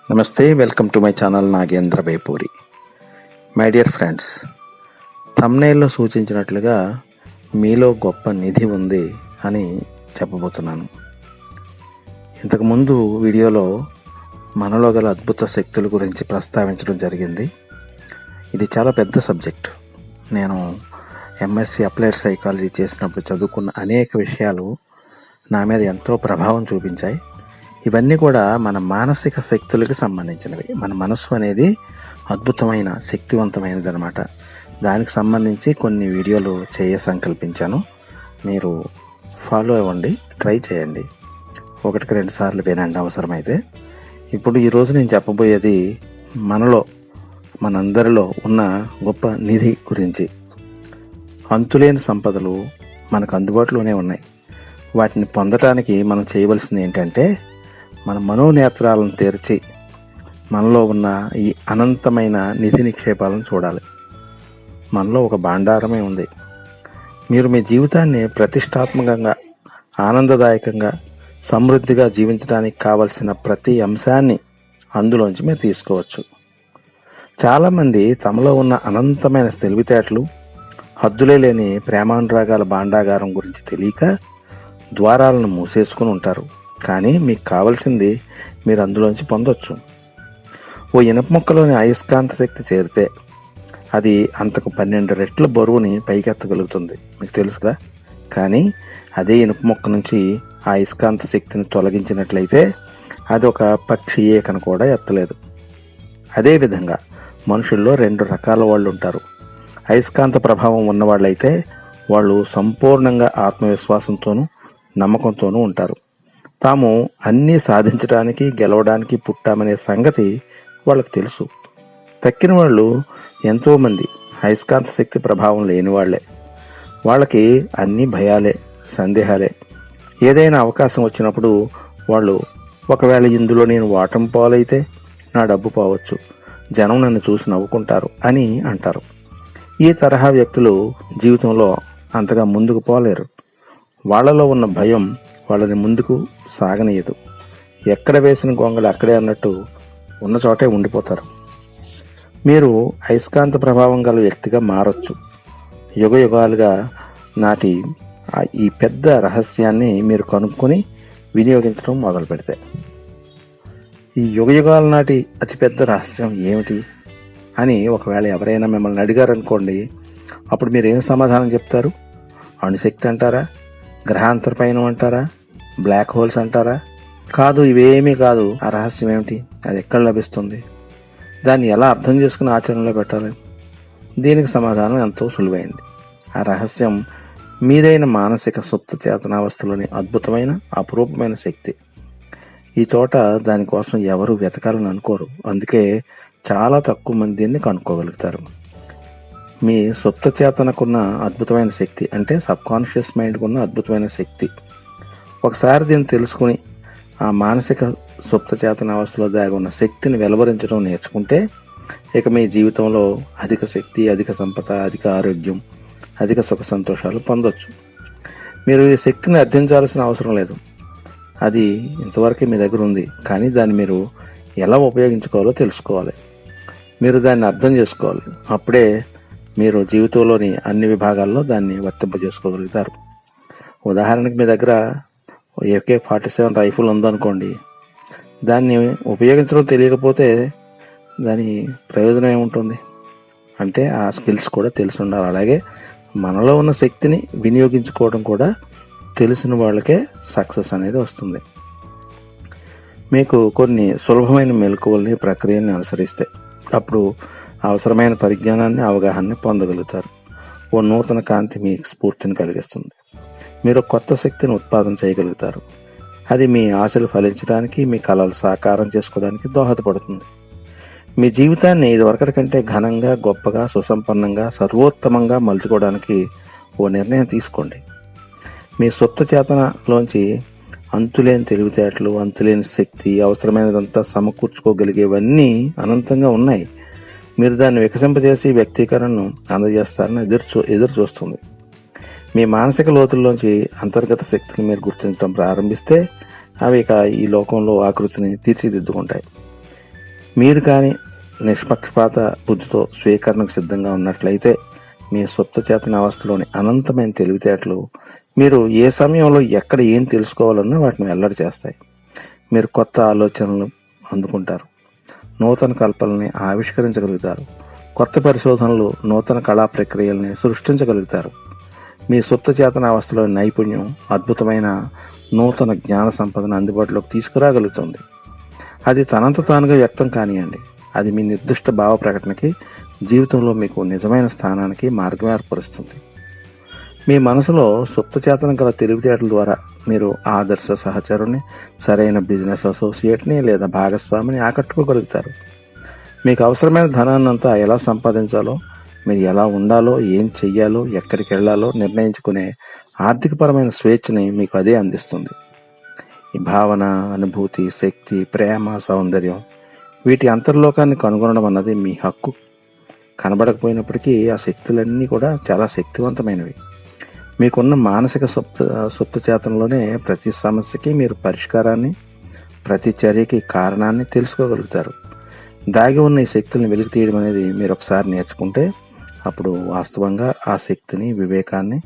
నమస్తే, welcome to my channel Nagendra Bepuri. My dear friends, థంబ్నెయిల్లో సూచించినట్లుగా మీలో గొప్ప నిధి ఉంది అని చెప్పబోతున్నాను. ఇంతకుముందు వీడియోలో మనలో గల అద్భుత శక్తుల గురించి ప్రస్తావించడం జరిగింది. ఇది చాలా పెద్ద సబ్జెక్ట్. నేను ఎంఎస్సి అప్లైడ్ సైకాలజీ చేసినప్పుడు చదువుకున్న అనేక విషయాలు నా మీద ఎంతో ప్రభావం చూపించాయి. ఇవన్నీ కూడా మన మానసిక శక్తులకు సంబంధించినవి. మన మనస్సు అనేది అద్భుతమైన శక్తివంతమైనది అనమాట. దానికి సంబంధించి కొన్ని వీడియోలు సంకల్పించాను. మీరు ఫాలో అవ్వండి, ట్రై చేయండి, 1-2 సార్లు వినండి అవసరమైతే. ఇప్పుడు ఈరోజు నేను చెప్పబోయేది మనందరిలో ఉన్న గొప్ప నిధి గురించి. అంతులేని సంపదలు మనకు అందుబాటులోనే ఉన్నాయి. వాటిని పొందటానికి మనం చేయవలసింది ఏంటంటే, మన మనోనేత్రాలను తెరిచి మనలో ఉన్న ఈ అనంతమైన నిధి నిక్షేపాలను చూడాలి. మనలో ఒక భాండారమే ఉంది. మీరు మీ జీవితాన్ని ప్రతిష్టాత్మకంగా, ఆనందదాయకంగా, సమృద్ధిగా జీవించడానికి కావలసిన ప్రతి అంశాన్ని అందులోంచి మీరు తీసుకోవచ్చు. చాలామంది తమలో ఉన్న అనంతమైన తెలివితేటలు, హద్దులే లేని ప్రేమానురాగాల భాండాగారం గురించి తెలియక ద్వారాలను మూసేసుకుని ఉంటారు. కానీ మీకు కావలసింది మీరు అందులోంచి పొందొచ్చు. ఓ ఇనుప ముక్కలోని అయస్కాంత శక్తి చేరితే అది అంతకు 12 రెట్ల బరువుని పైకెత్తగలుగుతుంది. మీకు తెలుసు కదా. కానీ అదే ఇనుప ముక్క నుంచి ఆ అయస్కాంత శక్తిని తొలగించినట్లయితే అది ఒక పక్షి ఏకను కూడా ఎత్తలేదు. అదేవిధంగా మనుషుల్లో 2 రకాల వాళ్ళు ఉంటారు. అయస్కాంత ప్రభావం ఉన్నవాళ్ళైతే వాళ్ళు సంపూర్ణంగా ఆత్మవిశ్వాసంతోనూ నమ్మకంతోనూ ఉంటారు. తాము అన్నీ సాధించడానికి, గెలవడానికి పుట్టామనే సంగతి వాళ్ళకు తెలుసు. తక్కిన వాళ్ళు ఎంతోమంది అయస్కాంత శక్తి ప్రభావం లేని వాళ్లే. వాళ్ళకి అన్నీ భయాలే, సందేహాలే. ఏదైనా అవకాశం వచ్చినప్పుడు వాళ్ళు, ఒకవేళ ఇందులో నేను ఓటమి పాలైతే నా డబ్బు పోవచ్చు, జనం నన్ను చూసి నవ్వుకుంటారు అని అంటారు. ఈ తరహా వ్యక్తులు జీవితంలో అంతగా ముందుకు పోలేరు. వాళ్లలో ఉన్న భయం వాళ్ళని ముందుకు సాగనీయదు. ఎక్కడ వేసిన గొంగళి అక్కడే అన్నట్టు ఉన్న చోటే ఉండిపోతారు. మీరు అయస్కాంత ప్రభావం గల వ్యక్తిగా మారొచ్చు. యుగాలుగా నాటి ఈ పెద్ద రహస్యాన్ని మీరు కనుక్కొని వినియోగించడం మొదలు పెడితే, ఈ యుగాల నాటి అతిపెద్ద రహస్యం ఏమిటి అని ఒకవేళ ఎవరైనా మిమ్మల్ని అడిగారనుకోండి, అప్పుడు మీరు ఏం సమాధానం చెప్తారు? అణుశక్తి అంటారా? గ్రహాంతరపయనం అంటారా? బ్లాక్ హోల్స్ అంటారా? కాదు, ఇవేమీ కాదు. ఆ రహస్యం ఏమిటి? అది ఎక్కడ లభిస్తుంది? దాన్ని ఎలా అర్థం చేసుకుని ఆచరణలో పెట్టాలి? దీనికి సమాధానం ఎంతో సులువైంది. ఆ రహస్యం మీదైన మానసిక సుప్త చేతనావస్థలోని అద్భుతమైన, అపురూపమైన శక్తి. ఈ చోట దానికోసం ఎవరు వెతకాలని అనుకోరు. అందుకే చాలా తక్కువ మంది దీన్ని కనుక్కోగలుగుతారు. మీ సుప్త చేతనకున్న అద్భుతమైన శక్తి అంటే సబ్కాన్షియస్ మైండ్కున్న అద్భుతమైన శక్తి. ఒకసారి దీన్ని తెలుసుకుని ఆ మానసిక సుప్త చేతన అవస్థలో దాగి ఉన్న శక్తిని వెలువరించడం నేర్చుకుంటే, ఇక మీ జీవితంలో అధిక శక్తి, అధిక సంపద, అధిక ఆరోగ్యం, అధిక సుఖ సంతోషాలు పొందొచ్చు. మీరు ఈ శక్తిని అర్థించాల్సిన అవసరం లేదు. అది ఇంతవరకే మీ దగ్గర ఉంది. కానీ దాన్ని మీరు ఎలా ఉపయోగించుకోవాలో తెలుసుకోవాలి. మీరు దాన్ని అర్థం చేసుకోవాలి. అప్పుడే మీరు జీవితంలోని అన్ని విభాగాల్లో దాన్ని వర్తింపజేసుకోగలుగుతారు. ఉదాహరణకి మీ దగ్గర AK-47 రైఫిల్ ఉందనుకోండి. దాన్ని ఉపయోగించడం తెలియకపోతే దాని ప్రయోజనం ఏముంటుంది? అంటే ఆ స్కిల్స్ కూడా తెలిసి ఉండాలి. అలాగే మనలో ఉన్న శక్తిని వినియోగించుకోవడం కూడా తెలిసిన వాళ్ళకే సక్సెస్ అనేది వస్తుంది. మీకు కొన్ని సులభమైన మెలకువల్ని, ప్రక్రియల్ని అనుసరిస్తే అప్పుడు అవసరమైన పరిజ్ఞానాన్ని, అవగాహనని పొందగలుగుతారు. ఓ నూతన కాంతి మీ స్ఫూర్తిని కలిగిస్తుంది. మీరు కొత్త శక్తిని ఉత్పాదన చేయగలుగుతారు. అది మీ ఆశలు ఫలించడానికి, మీ కలలు సాకారం చేసుకోవడానికి దోహదపడుతుంది. మీ జీవితాన్ని ఇదివరకటి కంటే ఘనంగా, గొప్పగా, సుసంపన్నంగా, సర్వోత్తమంగా మలుచుకోవడానికి ఓ నిర్ణయం తీసుకోండి. మీ సుప్త చేతనలోంచి అంతులేని తెలివితేటలు, అంతులేని శక్తి, అవసరమైనదంతా సమకూర్చుకోగలిగేవన్నీ అనంతంగా ఉన్నాయి. మీరు దాన్ని వికసింపజేసి వ్యక్తీకరణను అందజేస్తారని ఎదురు చూస్తుంది. మీ మానసిక లోతుల్లోంచి అంతర్గత శక్తిని మీరు గుర్తించడం ప్రారంభిస్తే అవి ఇక ఈ లోకంలో ఆకృతిని తీర్చిదిద్దుకుంటాయి. మీరు కానీ నిష్పక్షపాత బుద్ధితో స్వీకరణకు సిద్ధంగా ఉన్నట్లయితే మీ సుప్త చేతన అవస్థలోని అనంతమైన తెలివితేటలు మీరు ఏ సమయంలో ఎక్కడ ఏం తెలుసుకోవాలన్నా వాటిని వెల్లడి చేస్తాయి. మీరు కొత్త ఆలోచనలు అందుకుంటారు, నూతన కల్పనల్ని ఆవిష్కరించగలుగుతారు, కొత్త పరిశోధనలు, నూతన కళా ప్రక్రియల్ని సృష్టించగలుగుతారు. మీ సుప్త చేతన అవస్థలోని నైపుణ్యం అద్భుతమైన నూతన జ్ఞాన సంపదను అందుబాటులోకి తీసుకురాగలుగుతుంది. అది తనంత తానుగా వ్యక్తం కానియండి, అది మీ నిర్దిష్ట భావ ప్రకటనకి, జీవితంలో మీకు నిజమైన స్థానానికి మార్గం ఏర్పరుస్తుంది. మీ మనసులో సుప్తచేతనం గల తెలివితేటల ద్వారా మీరు ఆదర్శ సహచరుని, సరైన బిజినెస్ అసోసియేట్ని లేదా భాగస్వామిని ఆకట్టుకోగలుగుతారు. మీకు అవసరమైన ధనాన్నంతా ఎలా సంపాదించాలో, మీరు ఎలా ఉండాలో, ఏం చెయ్యాలో, ఎక్కడికి వెళ్లాలో నిర్ణయించుకునే ఆర్థికపరమైన స్వేచ్ఛని మీకు అదే అందిస్తుంది. ఈ భావన, అనుభూతి, శక్తి, ప్రేమ, సౌందర్యం వీటి అంతర్లోకాన్ని కనుగొనడం అన్నది మీ హక్కు. కనబడకపోయినప్పటికీ ఆ శక్తులన్నీ కూడా చాలా శక్తివంతమైనవి. మీకున్న మానసిక సుప్తచేతనలోనే ప్రతి సమస్యకి మీరు పరిష్కారాన్ని, ప్రతి చర్యకి కారణాన్ని తెలుసుకోగలుగుతారు. దాగి ఉన్న ఈ శక్తుల్ని వెలికి తీయడం అనేది మీరు ఒకసారి నేర్చుకుంటే అప్పుడు వాస్తవంగా ఆ శక్తిని, వివేకాన్ని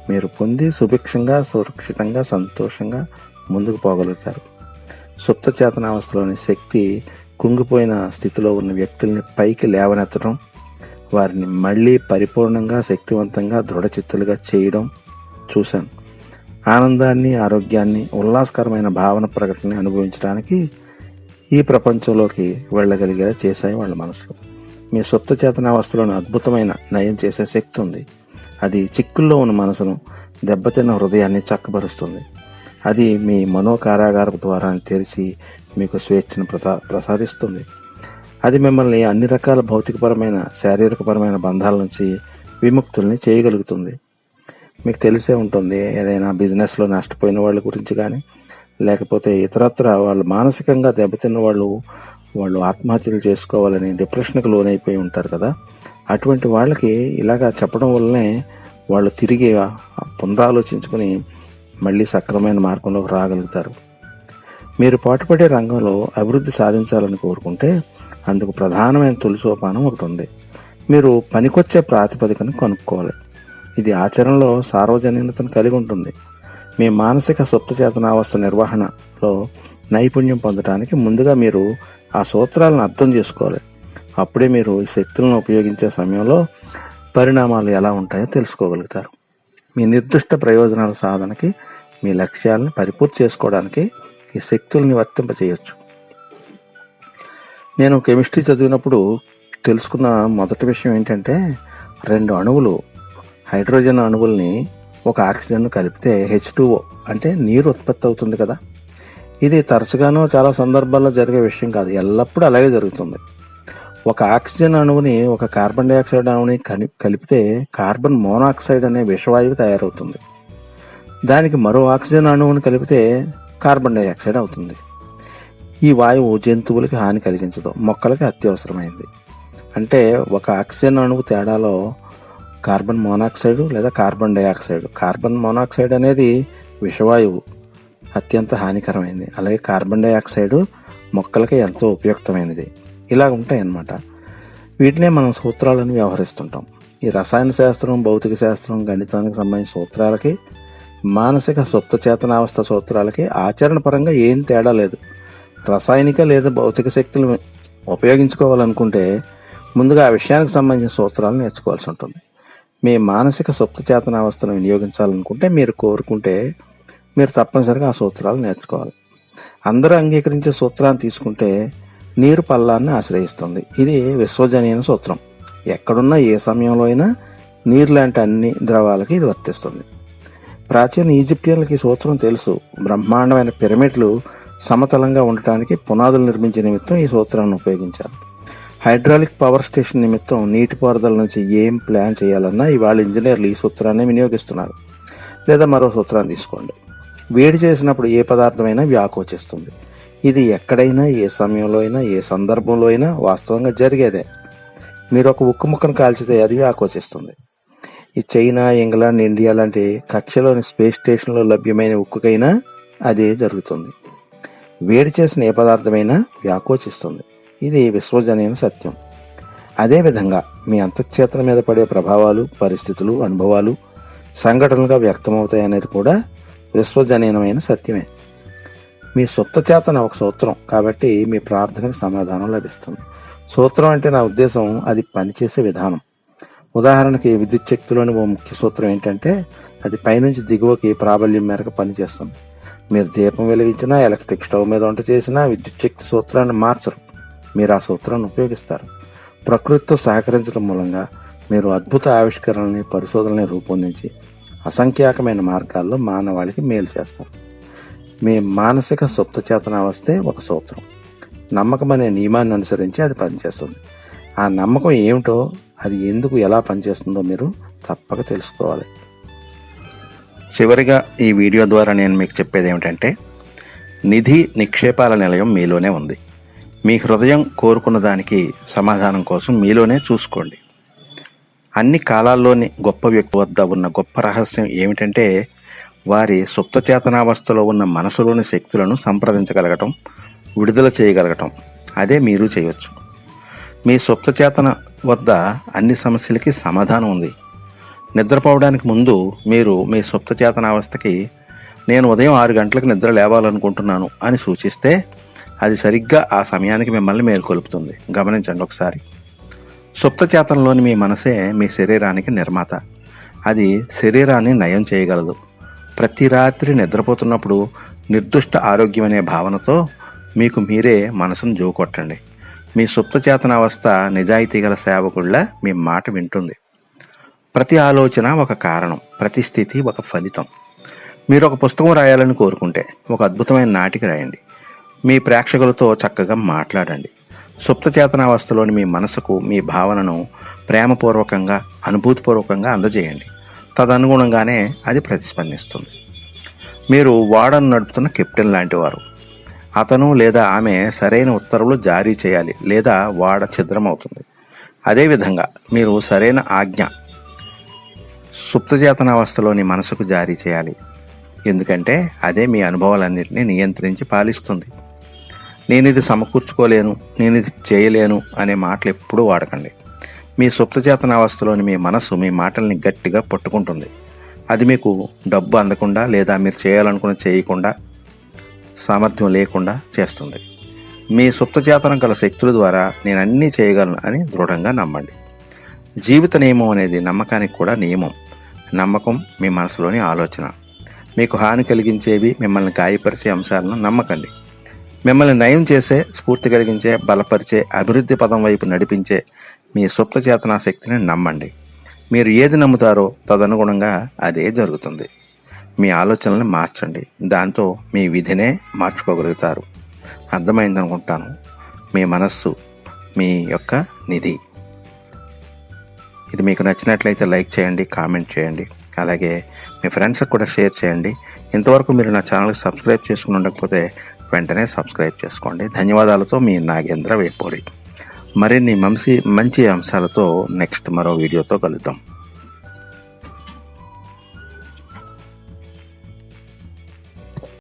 మీరు పొంది సుభిక్షంగా, సురక్షితంగా, సంతోషంగా ముందుకు పోగలుగుతారు. సుప్తచేతనావస్థలోని శక్తి కుంగిపోయిన స్థితిలో ఉన్న వ్యక్తుల్ని పైకి లేవనెత్తడం, వారిని మళ్ళీ పరిపూర్ణంగా, శక్తివంతంగా, దృఢచిత్తులుగా చేయడం చూశాను. ఆనందాన్ని, ఆరోగ్యాన్ని, ఉల్లాసకరమైన భావన ప్రకటనని అనుభవించడానికి ఈ ప్రపంచంలోకి వెళ్ళగలిగేలా చేశాయి వాళ్ళ మనసులో. మీ సుప్త చేతనావస్థలోని అద్భుతమైన నయం చేసే శక్తి ఉంది. అది చిక్కుల్లో ఉన్న మనసును, దెబ్బతిన్న హృదయాన్ని చక్కబరుస్తుంది. అది మీ మనోకారాగారపు ద్వారాన్ని తెరిచి మీకు స్వేచ్ఛను ప్రసాదిస్తుంది. అది మిమ్మల్ని అన్ని రకాల భౌతికపరమైన, శారీరకపరమైన బంధాల నుంచి విముక్తుల్ని చేయగలుగుతుంది. మీకు తెలిసే ఉంటుంది, ఏదైనా బిజినెస్లో నష్టపోయిన వాళ్ళ గురించి కానీ, లేకపోతే ఇతరత్ర వాళ్ళు మానసికంగా దెబ్బతిన్న వాళ్ళు ఆత్మహత్యలు చేసుకోవాలని డిప్రెషన్కి లోనైపోయి ఉంటారు కదా. అటువంటి వాళ్ళకి ఇలాగా చెప్పడం వల్లనే వాళ్ళు తిరిగి పునరాలోచించుకుని మళ్ళీ సక్రమైన మార్గంలోకి రాగలుగుతారు. మీరు పాటుపడే రంగంలో అభివృద్ధి సాధించాలని కోరుకుంటే అందుకు ప్రధానమైన తొలి సోపానం ఒకటి ఉంది. మీరు పనికొచ్చే ప్రాతిపదికను కనుక్కోవాలి. ఇది ఆచరణలో సార్వజనీనతను కలిగి ఉంటుంది. మీ మానసిక సుప్తచేతనావస్థ నిర్వహణలో నైపుణ్యం పొందడానికి ముందుగా మీరు ఆ సూత్రాలను అర్థం చేసుకోవాలి. అప్పుడే మీరు ఈ శక్తులను ఉపయోగించే సమయంలో పరిణామాలు ఎలా ఉంటాయో తెలుసుకోగలుగుతారు. మీ నిర్దిష్ట ప్రయోజనాల సాధనకి, మీ లక్ష్యాలను పరిపూర్తి చేసుకోవడానికి ఈ శక్తుల్ని వర్తింపచేయచ్చు. నేను కెమిస్ట్రీ చదివినప్పుడు తెలుసుకున్న మొదటి విషయం ఏంటంటే, 2 అణువులు, హైడ్రోజన్ అణువుల్ని ఒక ఆక్సిజన్ కలిపితే H2O అంటే నీరు ఉత్పత్తి అవుతుంది కదా. ఇది తరచుగానో చాలా సందర్భాల్లో జరిగే విషయం కాదు, ఎల్లప్పుడూ అలాగే జరుగుతుంది. ఒక ఆక్సిజన్ అణువుని ఒక కార్బన్ డైఆక్సైడ్ అణువుని కలిపితే కార్బన్ మోనాక్సైడ్ అనే విషవాయువు తయారవుతుంది. దానికి మరో ఆక్సిజన్ అణువుని కలిపితే కార్బన్ డైఆక్సైడ్ అవుతుంది. ఈ వాయువు జంతువులకి హాని కలిగించదు, మొక్కలకి అత్యవసరమైంది. అంటే ఒక ఆక్సిజన్ అణువు తేడాలో కార్బన్ మోనాక్సైడ్ లేదా కార్బన్ డైఆక్సైడ్. కార్బన్ మోనాక్సైడ్ అనేది విషవాయువు, అత్యంత హానికరమైనది. అలాగే కార్బన్ డైఆక్సైడ్ మొక్కలకి ఎంతో ఉపయుక్తమైనది. ఇలా ఉంటాయి అన్నమాట. వీటినే మనం సూత్రాలను వ్యవహరిస్తుంటాం. ఈ రసాయన శాస్త్రం, భౌతిక శాస్త్రం, గణితానికి సంబంధించిన సూత్రాలకి, మానసిక సుప్తచేతనావస్థ సూత్రాలకి ఆచరణ పరంగా ఏం తేడా లేదు. రసాయనిక లేదా భౌతిక శక్తులు ఉపయోగించుకోవాలనుకుంటే ముందుగా ఆ విషయానికి సంబంధించిన సూత్రాలను నేర్చుకోవాల్సి ఉంటుంది. మీ మానసిక సుప్తచేతనావస్థను వినియోగించాలనుకుంటే, మీరు తప్పనిసరిగా ఆ సూత్రాలు నేర్చుకోవాలి. అందరూ అంగీకరించే సూత్రాన్ని తీసుకుంటే నీరు పల్లాన్ని ఆశ్రయిస్తుంది. ఇది విశ్వజనీన సూత్రం. ఎక్కడున్నా, ఏ సమయంలో అయినా నీరు లాంటి అన్ని ద్రవాలకి ఇది వర్తిస్తుంది. ప్రాచీన ఈజిప్షియన్లకి ఈ సూత్రం తెలుసు. బ్రహ్మాండమైన పిరమిడ్లు సమతలంగా ఉండటానికి పునాదులు నిర్మించే నిమిత్తం ఈ సూత్రాన్ని ఉపయోగించారు. హైడ్రాలిక్ పవర్ స్టేషన్ నిమిత్తం నీటిపారుదల నుంచి ఏం ప్లాన్ చేయాలన్నా ఇవాళ ఇంజనీర్లు ఈ సూత్రాన్ని వినియోగిస్తున్నారు. లేదా మరో సూత్రాన్ని తీసుకోండి. వేడి చేసినప్పుడు ఏ పదార్థమైనా వ్యాకోచిస్తుంది. ఇది ఎక్కడైనా, ఏ సమయంలో అయినా, ఏ సందర్భంలో అయినా వాస్తవంగా జరిగేదే. మీరు ఒక ఉక్కు ముక్కను కాల్చితే అది వ్యాకోచిస్తుంది. ఈ చైనా, ఇంగ్లాండ్, ఇండియా లాంటి కక్షలోని స్పేస్ స్టేషన్లో లభ్యమైన ఉక్కుకైనా అదే జరుగుతుంది. వేడి చేసిన ఏ పదార్థమైనా వ్యాకోచిస్తుంది. ఇది విశ్వజనీన సత్యం. అదేవిధంగా మీ అంతఃచేతన మీద పడే ప్రభావాలు, పరిస్థితులు, అనుభవాలు సంఘటనలుగా వ్యక్తమవుతాయనేది కూడా విశ్వజనీనమైన సత్యమే. మీ సుప్త చేతన ఒక సూత్రం కాబట్టి మీ ప్రార్థనకు సమాధానం లభిస్తుంది. సూత్రం అంటే నా ఉద్దేశం అది పనిచేసే విధానం. ఉదాహరణకి విద్యుత్ శక్తిలోని ఓ ముఖ్య సూత్రం ఏంటంటే అది పైనుంచి దిగువకి ప్రాబల్యం మేరకు పనిచేస్తుంది. మీరు దీపం వెలిగించినా, ఎలక్ట్రిక్ స్టవ్ మీద వంట చేసినా విద్యుత్ శక్తి సూత్రాన్ని మార్చరు, మీరు ఆ సూత్రాన్ని ఉపయోగిస్తారు. ప్రకృతితో సహకరించడం మూలంగా మీరు అద్భుత ఆవిష్కరణల్ని, పరిశోధనల్ని రూపొందించి అసంఖ్యాకమైన మార్గాల్లో మానవాళికి మేలు చేస్తారు. మీ మానసిక సుప్త చేతనావస్థే ఒక సూత్రం. నమ్మకం అనే నియమాన్ని అనుసరించి అది పనిచేస్తుంది. ఆ నమ్మకం ఏమిటో, అది ఎందుకు, ఎలా పనిచేస్తుందో మీరు తప్పక తెలుసుకోవాలి. చివరిగా ఈ వీడియో ద్వారా నేను మీకు చెప్పేది ఏమిటంటే, నిధి నిక్షేపాల నిలయం మీలోనే ఉంది. మీ హృదయం కోరుకున్న దానికి సమాధానం కోసం మీలోనే చూసుకోండి. అన్ని కాలాల్లోని గొప్ప వ్యక్తి వద్ద ఉన్న గొప్ప రహస్యం ఏమిటంటే వారి సుప్త చేతనావస్థలో ఉన్న మనసులోని శక్తులను సంప్రదించగలగటం, విడుదల చేయగలగటం. అదే మీరు చేయొచ్చు. మీ సుప్త చేతన వద్ద అన్ని సమస్యలకి సమాధానం ఉంది. నిద్రపోవడానికి ముందు మీరు మీ సుప్త చేతనావస్థకి నేను ఉదయం 6 గంటలకు నిద్ర లేవాలనుకుంటున్నాను అని సూచిస్తే అది సరిగ్గా ఆ సమయానికి మిమ్మల్ని మేల్కొల్పుతుంది. గమనించండి ఒకసారి. సుప్త చేతనలోని మీ మనసే మీ శరీరానికి నిర్మాత. అది శరీరాన్ని నయం చేయగలదు. ప్రతి రాత్రి నిద్రపోతున్నప్పుడు నిర్దుష్ట ఆరోగ్యం అనే భావనతో మీకు మీరే మనసును జోకొట్టండి. మీ సుప్త చేతనావస్థ నిజాయితీ గల సేవకుళ్ళ మీ మాట వింటుంది. ప్రతి ఆలోచన ఒక కారణం, ప్రతి స్థితి ఒక ఫలితం. మీరు ఒక పుస్తకం రాయాలని కోరుకుంటే ఒక అద్భుతమైన నాటిక రాయండి. మీ ప్రేక్షకులతో చక్కగా మాట్లాడండి. సుప్త చేతనావస్థలోని మీ మనసుకు మీ భావనను ప్రేమపూర్వకంగా, అనుభూతిపూర్వకంగా అందజేయండి. తదనుగుణంగానే అది ప్రతిస్పందిస్తుంది. మీరు ఓడను నడుపుతున్న కెప్టెన్ లాంటి వారు. అతను లేదా ఆమె సరైన ఉత్తర్వులు జారీ చేయాలి, లేదా ఓడ ఛిద్రమవుతుంది. అదేవిధంగా మీరు సరైన ఆజ్ఞ సుప్తచేతనావస్థలోని మనసుకు జారీ చేయాలి. ఎందుకంటే అదే మీ అనుభవాలన్నింటినీ నియంత్రించి పాలిస్తుంది. నేను ఇది సమకూర్చుకోలేను, నేను ఇది చేయలేను అనే మాటలు ఎప్పుడూ వాడకండి. మీ సుప్తచేతనావస్థలోని మీ మనసు మీ మాటల్ని గట్టిగా పట్టుకుంటుంది. అది మీకు డబ్బు అందకుండా లేదా మీరు చేయాలనుకున్న చేయకుండా, సామర్థ్యం లేకుండా చేస్తుంది. మీ సుప్తచేతనం గల శక్తుల ద్వారా నేను అన్నీ చేయగలను అని దృఢంగా నమ్మండి. జీవిత నియమం అనేది నమ్మకానికి కూడా నియమం. నమ్మకం మీ మనసులోని ఆలోచన. మీకు హాని కలిగించేవి, మిమ్మల్ని గాయపరిచే అంశాలను నమ్మకండి. మిమ్మల్ని నయం చేసే, స్ఫూర్తి కలిగించే, బలపరిచే, అభివృద్ధి పదం వైపు నడిపించే మీ సుప్త చేతనా శక్తిని నమ్మండి. మీరు ఏది నమ్ముతారో తదనుగుణంగా అదే జరుగుతుంది. మీ ఆలోచనల్ని మార్చండి. దాంతో మీ విధినే మార్చుకోగలుగుతారు. అర్థమైందనుకుంటాను. మీ మనస్సు మీ యొక్క నిధి. ఇది మీకు నచ్చినట్లయితే లైక్ చేయండి, కామెంట్ చేయండి. అలాగే మీ ఫ్రెండ్స్కి కూడా షేర్ చేయండి. ఇంతవరకు మీరు నా ఛానల్కి సబ్స్క్రైబ్ చేసుకుని ఉండకపోతే వెంటనే సబ్స్క్రైబ్ చేసుకోండి. ధన్యవాదాలతో మీ నాగేంద్ర వేపూరి. మరిన్ని మంచి అంశాలతో నెక్స్ట్ మరో వీడియోతో కలుద్దాం.